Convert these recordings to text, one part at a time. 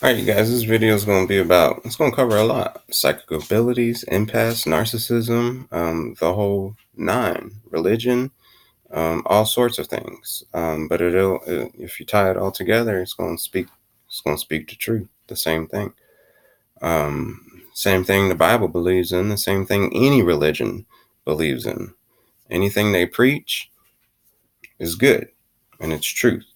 Alright, you guys, this video is going to be about, it's going to cover a lot. Psychic abilities, empaths, narcissism, the whole nine, religion, all sorts of things. But if you tie it all together, it's going to speak the truth, the same thing. Same thing the Bible believes in, the same thing any religion believes in. Anything they preach is good, and it's truth.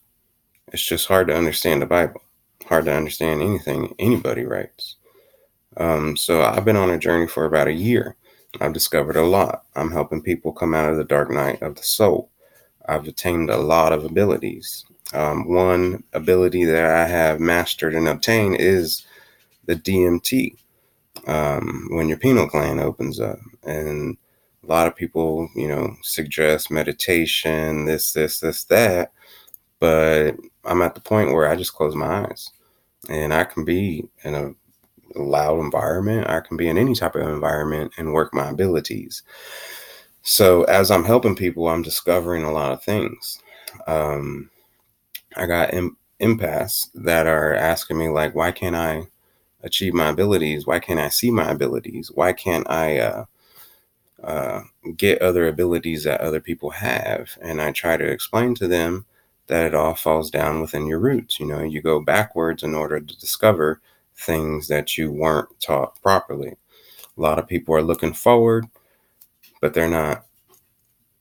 It's just hard to understand the Bible, hard to understand anything anybody writes. So I've been on a journey for about a year. I've discovered a lot. I'm helping people come out of the dark night of the soul. I've attained a lot of abilities. One ability that I have mastered and obtained is the DMT, when your pineal gland opens up. And a lot of people, suggest meditation, this, that. But I'm at the point where I just close my eyes and I can be in a loud environment. I can be in any type of environment and work my abilities. So as I'm helping people, I'm discovering a lot of things. I got empaths that are asking me, like, why can't I achieve my abilities? Why can't I see my abilities? Why can't I get other abilities that other people have? And I try to explain to them that it all falls down within your roots. You go backwards in order to discover things that you weren't taught properly. A lot of people are looking forward, but they're not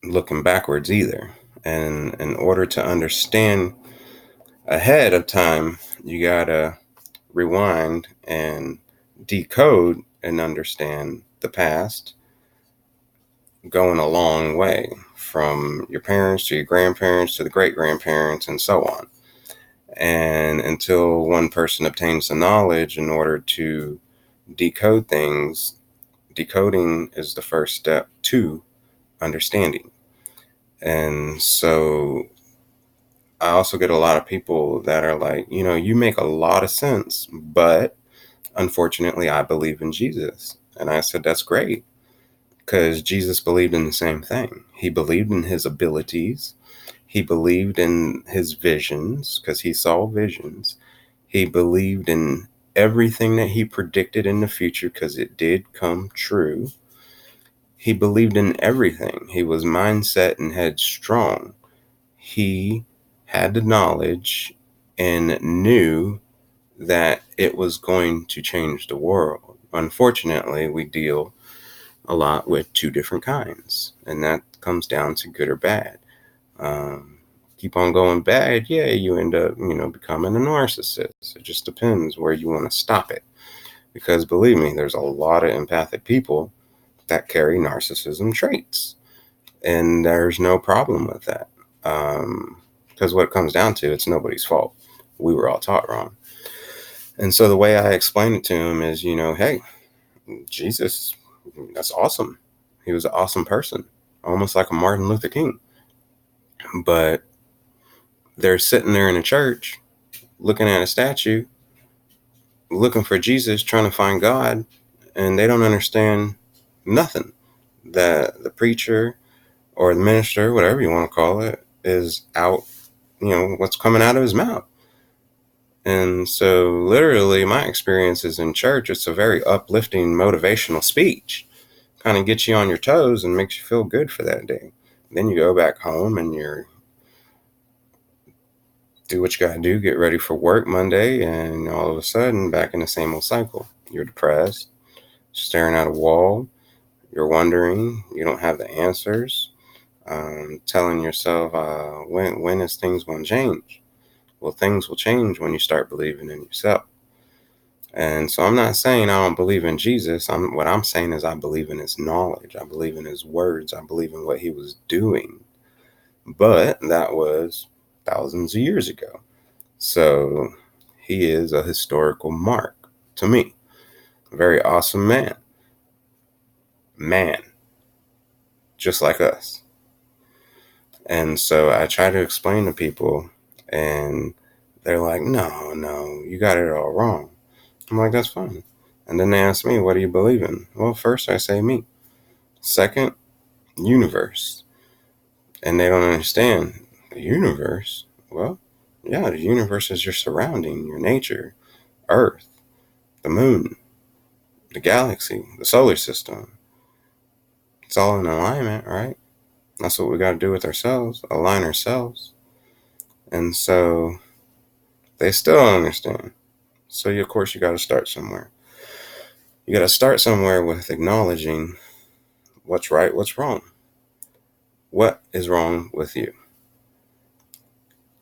looking backwards either. And in order to understand ahead of time, you gotta rewind and decode and understand the past, going a long way from your parents to your grandparents to the great grandparents and so on. And until one person obtains the knowledge in order to decode things, decoding is the first step to understanding. And so I also get a lot of people that are like, you make a lot of sense, but unfortunately, I believe in Jesus. And I said, that's great, because Jesus believed in the same thing. He believed in his abilities. He believed in his visions, because he saw visions. He believed in everything that he predicted in the future, because it did come true. He believed in everything. He was mindset and headstrong. He had the knowledge and knew that it was going to change the world. Unfortunately, we deal a lot with two different kinds, and that comes down to good or bad. Keep on going bad, yeah, you end up, becoming a narcissist. It just depends where you want to stop it. Because believe me, there's a lot of empathic people that carry narcissism traits, and there's no problem with that. Because what it comes down to, it's nobody's fault. We were all taught wrong. And so the way I explain it to him is, hey, Jesus, that's awesome. He was an awesome person, almost like a Martin Luther King. But they're sitting there in a church looking at a statue, looking for Jesus, trying to find God, and they don't understand nothing that the preacher or the minister, whatever you want to call it, is out, what's coming out of his mouth. And so literally my experiences in church, it's a very uplifting, motivational speech. Kind of gets you on your toes and makes you feel good for that day. Then you go back home and you're do what you gotta do, get ready for work Monday, and all of a sudden back in the same old cycle. You're depressed, staring at a wall, you're wondering, you don't have the answers, telling yourself, when is things going to change? Well, things will change when you start believing in yourself. And so I'm not saying I don't believe in Jesus. What I'm saying is I believe in his knowledge. I believe in his words. I believe in what he was doing. But that was thousands of years ago. So he is a historical mark to me. A very awesome man. Man, just like us. And so I try to explain to people, and they're like, no, you got it all wrong. I'm like, that's fine. And then they ask me, what do you believe in? Well, first I say me. Second, universe. And they don't understand the universe. Well, yeah, the universe is your surrounding, your nature. Earth, the moon, the galaxy, the solar system. It's all in alignment, right? That's what we got to do with ourselves, align ourselves. And so they still don't understand. So, of course, you got to start somewhere. You got to start somewhere with acknowledging what's right, what's wrong. What is wrong with you?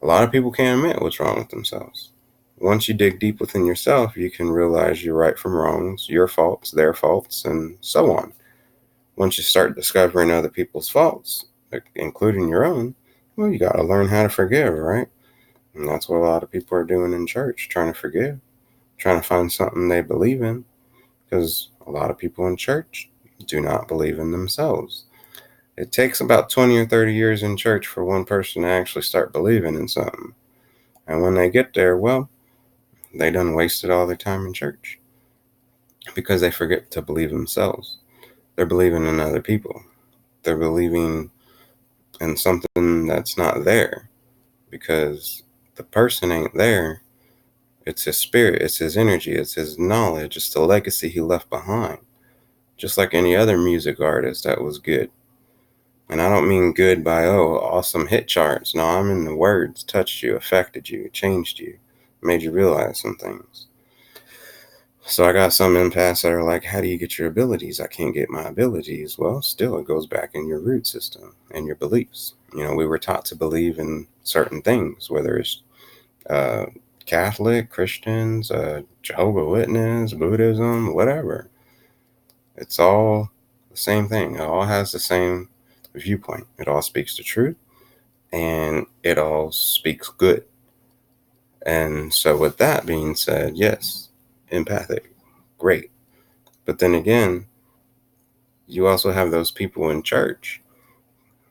A lot of people can't admit what's wrong with themselves. Once you dig deep within yourself, you can realize your right from wrongs, your faults, their faults, and so on. Once you start discovering other people's faults, including your own, well, you got to learn how to forgive, right? And that's what a lot of people are doing in church, trying to forgive, trying to find something they believe in, because a lot of people in church do not believe in themselves. It takes about 20 or 30 years in church for one person to actually start believing in something. And when they get there, well, they done wasted all their time in church because they forget to believe themselves. They're believing in other people. They're believing in something that's not there because the person ain't there. It's his spirit, it's his energy, it's his knowledge, it's the legacy he left behind. Just like any other music artist that was good. And I don't mean good by, awesome hit charts. No, I mean the words touched you, affected you, changed you, made you realize some things. So I got some empaths that are like, how do you get your abilities? I can't get my abilities. Well, still, it goes back in your root system and your beliefs. We were taught to believe in certain things, whether it's Catholic, Christians, Jehovah's Witness, Buddhism, whatever. It's all the same thing. It all has the same viewpoint. It all speaks the truth, and it all speaks good. And so with that being said, yes, empathic, great. But then again, you also have those people in church.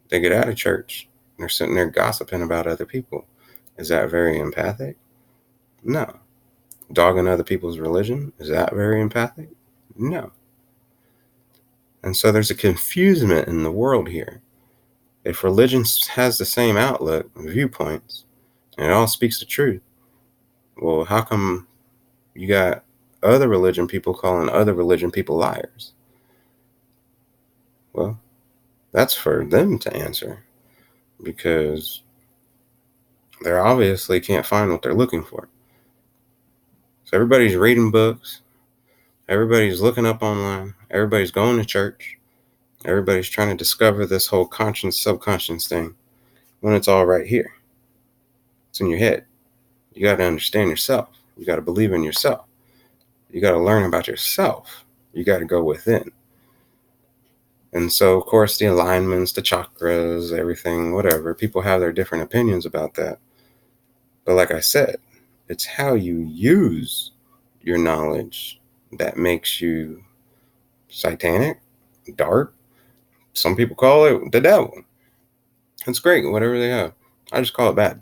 They get out of church. They're sitting there gossiping about other people. Is that very empathic? No. Dogging other people's religion? Is that very empathic? No. And so there's a confusement in the world here. If religion has the same outlook, viewpoints, and it all speaks the truth, well, how come you got other religion people calling other religion people liars? Well, that's for them to answer, because they obviously can't find what they're looking for. So everybody's reading books, everybody's looking up online, everybody's going to church, everybody's trying to discover this whole conscious, subconscious thing when it's all right here. It's in your head. You got to understand yourself. You got to believe in yourself. You got to learn about yourself. You got to go within. And so, of course, the alignments, the chakras, everything, whatever, people have their different opinions about that. But like I said, it's how you use your knowledge that makes you satanic, dark. Some people call it the devil. It's great, whatever they have. I just call it bad.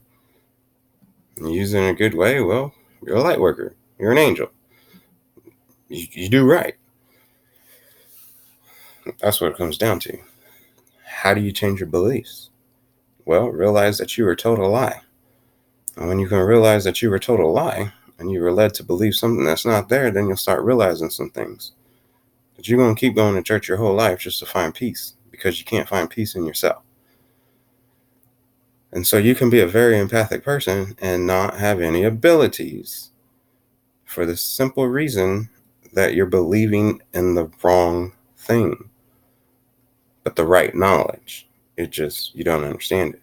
You use it in a good way, well, you're a light worker. You're an angel. You do right. That's what it comes down to. How do you change your beliefs? Well, realize that you were told a lie. And when you can realize that you were told a lie and you were led to believe something that's not there, then you'll start realizing some things. But you're going to keep going to church your whole life just to find peace, because you can't find peace in yourself. And so you can be a very empathic person and not have any abilities, for the simple reason that you're believing in the wrong thing, but the right knowledge. You don't understand it.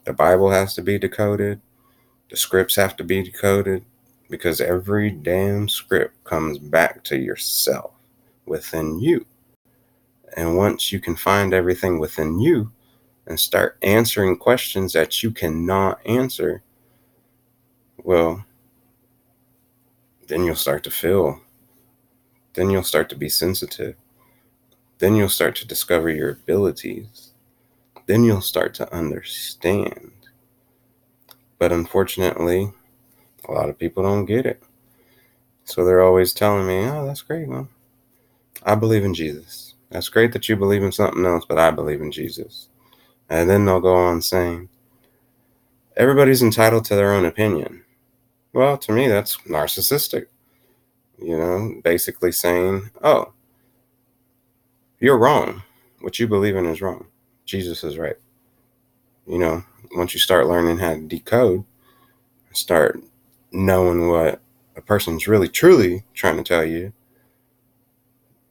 The Bible has to be decoded. The scripts have to be decoded, because every damn script comes back to yourself, within you. And once you can find everything within you and start answering questions that you cannot answer, well, then you'll start to feel. Then you'll start to be sensitive. Then you'll start to discover your abilities. Then you'll start to understand. But unfortunately, a lot of people don't get it. So they're always telling me, oh, that's great, man. I believe in Jesus. That's great that you believe in something else, but I believe in Jesus. And then they'll go on saying, everybody's entitled to their own opinion. Well, to me, that's narcissistic. basically saying, oh, you're wrong. What you believe in is wrong. Jesus is right. Once you start learning how to decode, start knowing what a person's really truly trying to tell you,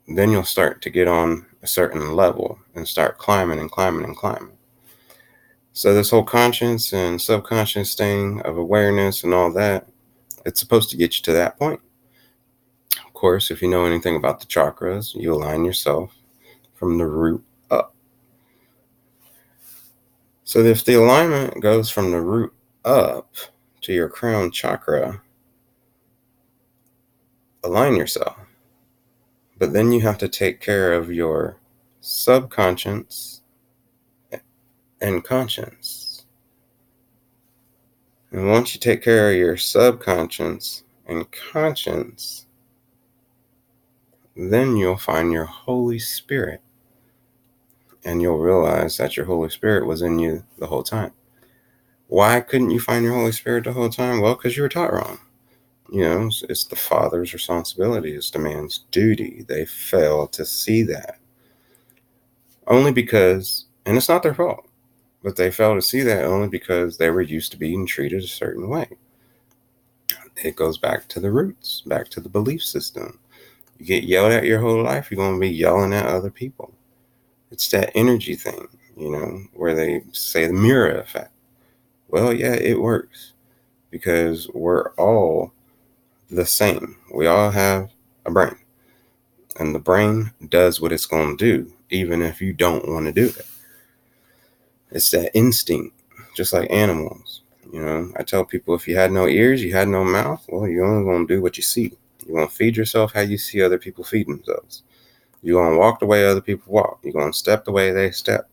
then you'll start to get on a certain level and start climbing and climbing and climbing. So this whole conscious and subconscious thing of awareness and all that, it's supposed to get you to that point. Of course, if you know anything about the chakras, you align yourself from the root up. So if the alignment goes from the root up to your crown chakra, align yourself. But then you have to take care of your subconscious and conscious. And once you take care of your subconscious and conscience, then you'll find your Holy Spirit. And you'll realize that your Holy Spirit was in you the whole time. Why couldn't you find your Holy Spirit the whole time? Well, because you were taught wrong. It's the father's responsibility. It's the man's duty. They fail to see that. Only because, and it's not their fault, but they fail to see that only because they were used to being treated a certain way. It goes back to the roots, back to the belief system. You get yelled at your whole life, you're going to be yelling at other people. It's that energy thing, where they say the mirror effect. Well, yeah, it works because we're all the same. We all have a brain, and the brain does what it's going to do, even if you don't want to do it. It's that instinct, just like animals. I tell people, if you had no ears, you had no mouth, well, you're only going to do what you see. You're going to feed yourself how you see other people feed themselves. You're going to walk the way other people walk. You're going to step the way they step.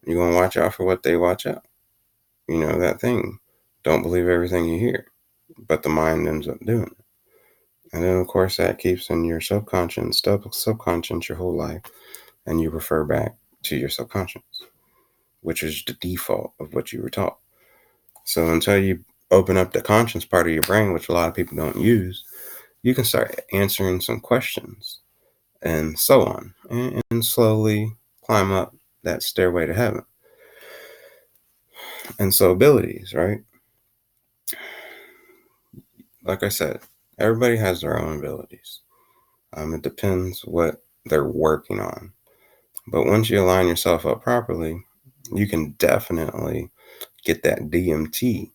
You're going to watch out for what they watch out. That thing. Don't believe everything you hear. But the mind ends up doing it. And then, of course, that keeps in your subconscious your whole life. And you refer back to your subconscious, which is the default of what you were taught. So until you open up the conscious part of your brain, which a lot of people don't use, you can start answering some questions and so on, and slowly climb up that stairway to heaven. And so abilities, right? Like I said, everybody has their own abilities. It depends what they're working on. But once you align yourself up properly, you can definitely get that DMT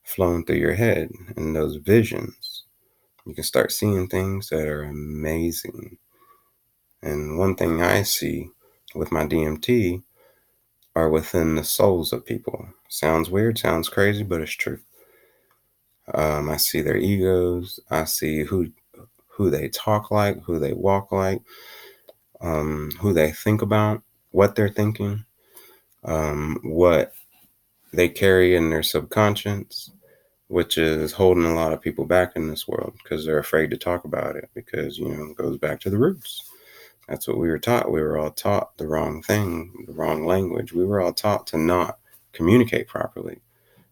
flowing through your head and those visions. You can start seeing things that are amazing. And one thing I see with my DMT are within the souls of people. Sounds weird, sounds crazy, but it's true. I see their egos. I see who they talk like, who they walk like, who they think about, what they're thinking, what they carry in their subconscious, which is holding a lot of people back in this world because they're afraid to talk about it because, it goes back to the roots. That's what we were taught. We were all taught the wrong thing, the wrong language. We were all taught to not communicate properly.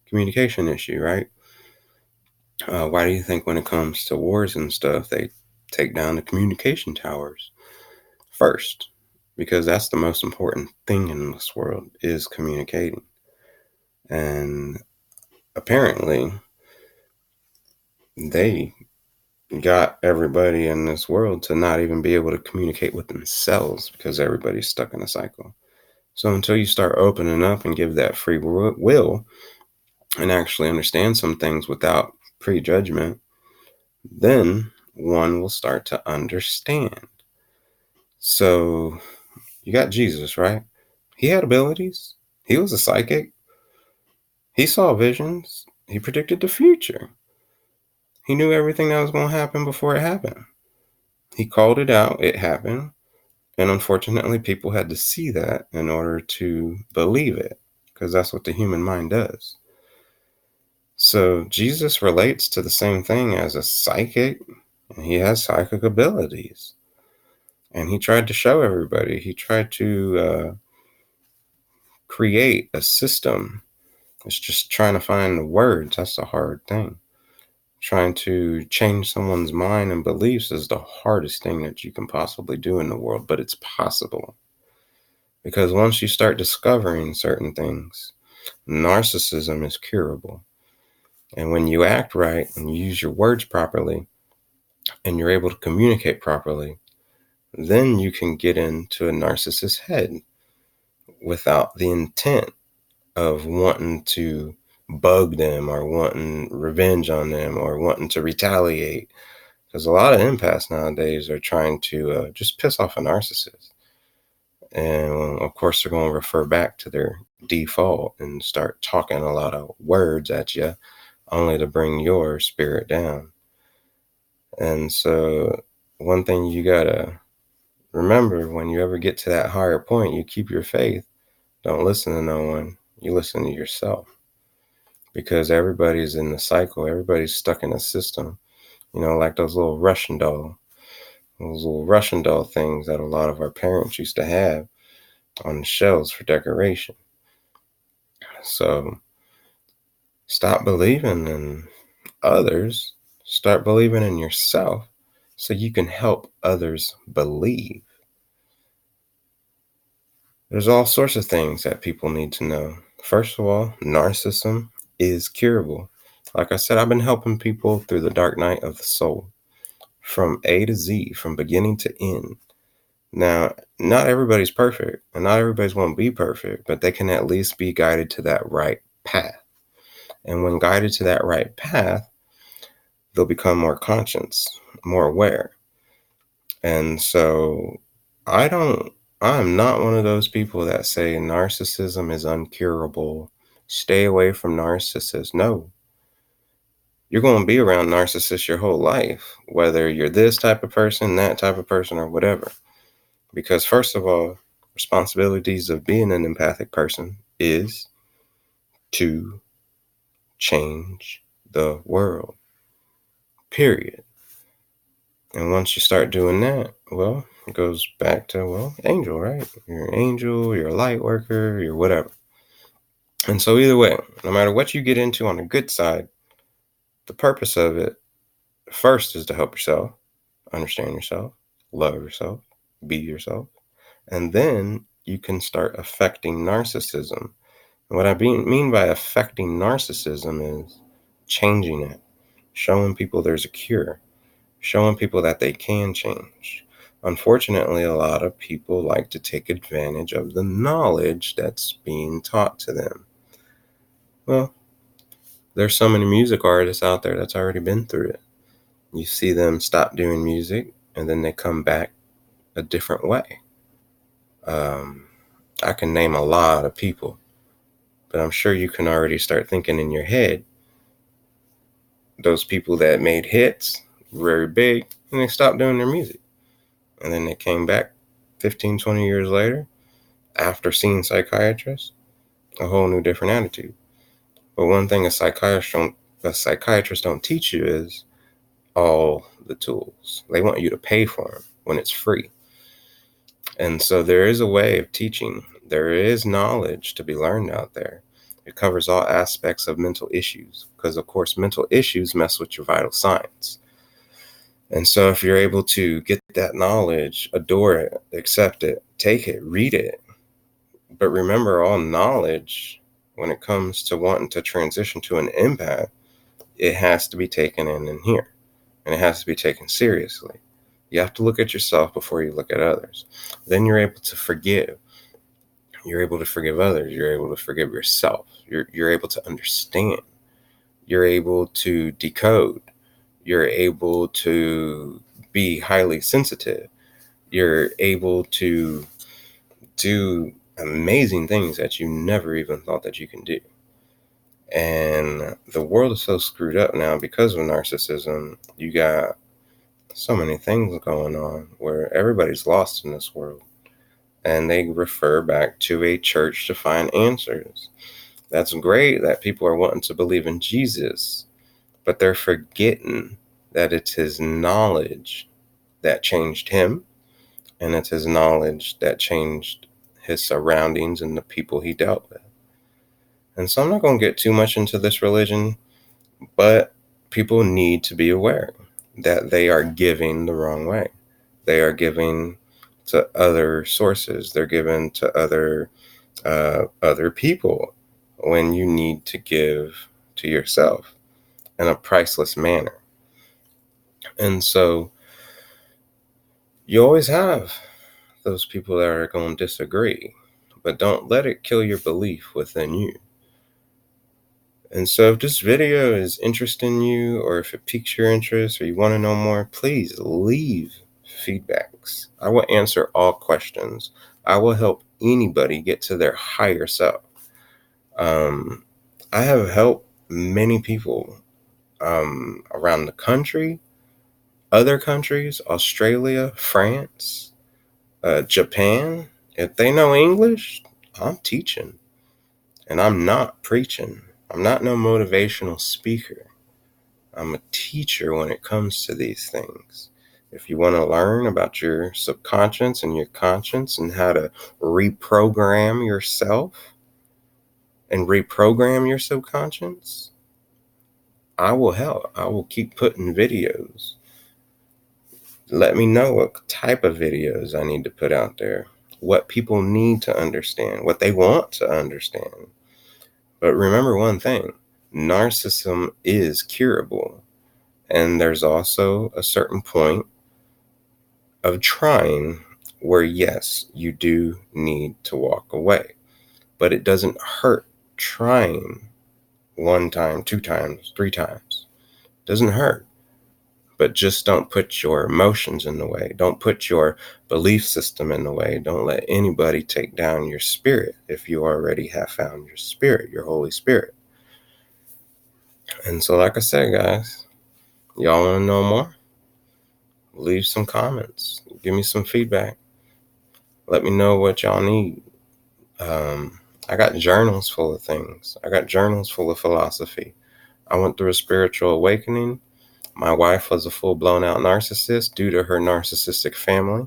Communication issue, right? Why do you think when it comes to wars and stuff, they take down the communication towers first? Because that's the most important thing in this world is communicating. And apparently, they got everybody in this world to not even be able to communicate with themselves because everybody's stuck in a cycle. So until you start opening up and give that free will and actually understand some things without prejudgment, then one will start to understand. So you got Jesus, right? He had abilities. He was a psychic. He saw visions. He predicted the future. He knew everything that was going to happen before it happened. He called it out. It happened. And unfortunately, people had to see that in order to believe it, because that's what the human mind does. So Jesus relates to the same thing as a psychic, and he has psychic abilities. And he tried to show everybody. He tried to create a system. It's just trying to find the words. That's the hard thing. Trying to change someone's mind and beliefs is the hardest thing that you can possibly do in the world, but it's possible. Because once you start discovering certain things, narcissism is curable. And when you act right and you use your words properly and you're able to communicate properly, then you can get into a narcissist's head without the intent of wanting to bug them or wanting revenge on them or wanting to retaliate. Because a lot of empaths nowadays are trying to just piss off a narcissist. And of course, they're going to refer back to their default and start talking a lot of words at you, only to bring your spirit down. And so, one thing you got to remember when you ever get to that higher point, you keep your faith. Don't listen to no one. You listen to yourself. Because everybody's in the cycle, everybody's stuck in a system. Like those little Russian doll things that a lot of our parents used to have on the shelves for decoration. So stop believing in others, start believing in yourself so you can help others believe. There's all sorts of things that people need to know. First of all, narcissism is curable. Like I said, I've been helping people through the dark night of the soul, from A to Z, from beginning to end. Now, not everybody's perfect, and not everybody's won't be perfect, but they can at least be guided to that right path. And when guided to that right path, they'll become more conscious, more aware. And so I'm not one of those people that say narcissism is uncurable. Stay away from narcissists. No. You're going to be around narcissists your whole life, whether you're this type of person, that type of person, or whatever. Because first of all, responsibilities of being an empathic person is to change the world. Period. And once you start doing that, well, it goes back to, angel, right? You're an angel, you're a light worker, you're whatever. And so either way, no matter what you get into on the good side, the purpose of it first is to help yourself, understand yourself, love yourself, be yourself. And then you can start affecting narcissism. And what I mean by affecting narcissism is changing it, showing people there's a cure, showing people that they can change. Unfortunately, a lot of people like to take advantage of the knowledge that's being taught to them. Well, there's so many music artists out there that's already been through it. You see them stop doing music and then they come back a different way. I can name a lot of people, but I'm sure you can already start thinking in your head those people that made hits very big and they stopped doing their music. And then they came back 15, 20 years later after seeing psychiatrists, a whole new different attitude. But one thing a psychiatrist don't teach you is all the tools. They want you to pay for them when it's free. And so there is a way of teaching. There is knowledge to be learned out there. It covers all aspects of mental issues because, of course, mental issues mess with your vital signs. And so if you're able to get that knowledge, adore it, accept it, take it, read it. But remember, all knowledge, when it comes to wanting to transition to an empath, it has to be taken in here. And it has to be taken seriously. You have to look at yourself before you look at others. Then you're able to forgive. You're able to forgive others. You're able to forgive yourself. You're able to understand. You're able to decode. You're able to be highly sensitive. You're able to do amazing things that you never even thought that you can do. And the world is so screwed up now because of narcissism. You got so many things going on where everybody's lost in this world. And they refer back to a church to find answers. That's great that people are wanting to believe in Jesus, but they're forgetting that it's his knowledge that changed him, and it's his knowledge that changed his surroundings and the people he dealt with. And so I'm not going to get too much into this religion, but people need to be aware that they are giving the wrong way. They are giving to other sources. They're giving to other people when you need to give to yourself in a priceless manner. And so you always have those people that are going to disagree, but don't let it kill your belief within you. And so if this video is interesting you, or if it piques your interest, or you want to know more, please leave feedbacks. I will answer all questions. I will help anybody get to their higher self. I have helped many people around the country, other countries, Australia, France, Japan. If they know English, I'm teaching. And I'm not preaching. I'm not no motivational speaker. I'm a teacher when it comes to these things. If you want to learn about your subconscious and your conscience and how to reprogram yourself and reprogram your subconscious, I will help. I will keep putting videos. Let me know what type of videos I need to put out there, what people need to understand, what they want to understand. But remember one thing, narcissism is curable. And there's also a certain point of trying where, yes, you do need to walk away. But it doesn't hurt trying 1 time, 2 times, 3 times. It doesn't hurt. But just don't put your emotions in the way. Don't put your belief system in the way. Don't let anybody take down your spirit if you already have found your spirit, your Holy Spirit. And so, like I said, guys, y'all want to know more? Leave some comments. Give me some feedback. Let me know what y'all need. I got journals full of things. I got journals full of philosophy. I went through a spiritual awakening. My wife was a full-blown out narcissist due to her narcissistic family.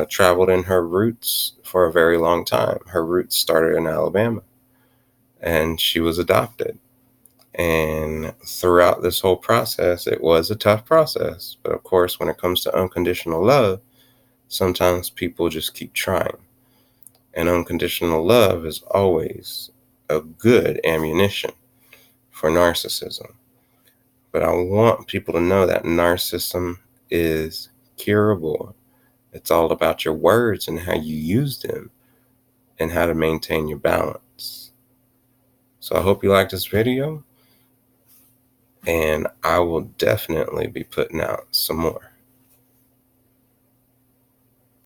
Traveled in her roots for a very long time. Her roots started in Alabama, and she was adopted. And throughout this whole process, it was a tough process. But of course, when it comes to unconditional love, sometimes people just keep trying. And unconditional love is always a good ammunition for narcissism. But I want people to know that narcissism is curable. It's all about your words and how you use them and how to maintain your balance. So I hope you like this video, and I will definitely be putting out some more.